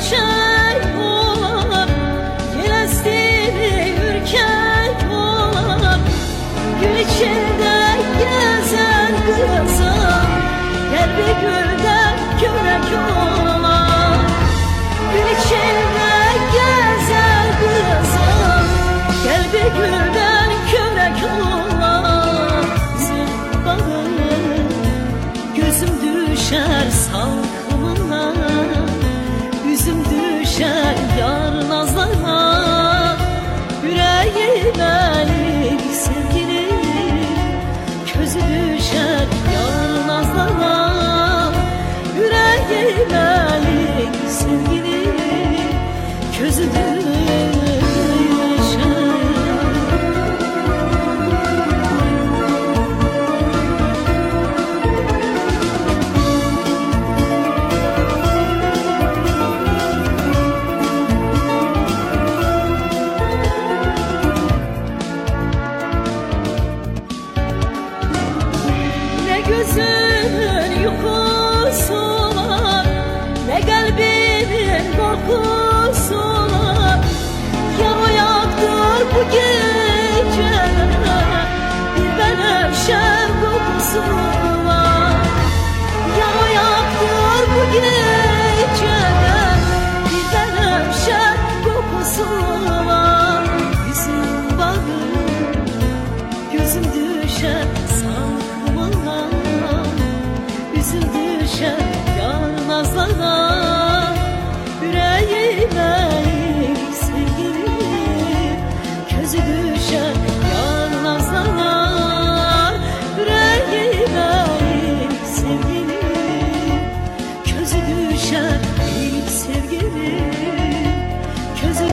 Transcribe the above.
çiçek olam, yelestini ürkek olam. Gül içinde gezen kızım, gel bir gülden körek olam. Gül içinde gezen kızım, gel bir gülden körek olam. Zımbağım gözüm düşer salkımına, yüzüm düşer yar nazlarına. Yüreğime lik sevgilim, közü düşer yar nazlarına. Yüreğime lik sevgilim, közü düşer. Gözümün yukusu var, ne kalbimin korkusu.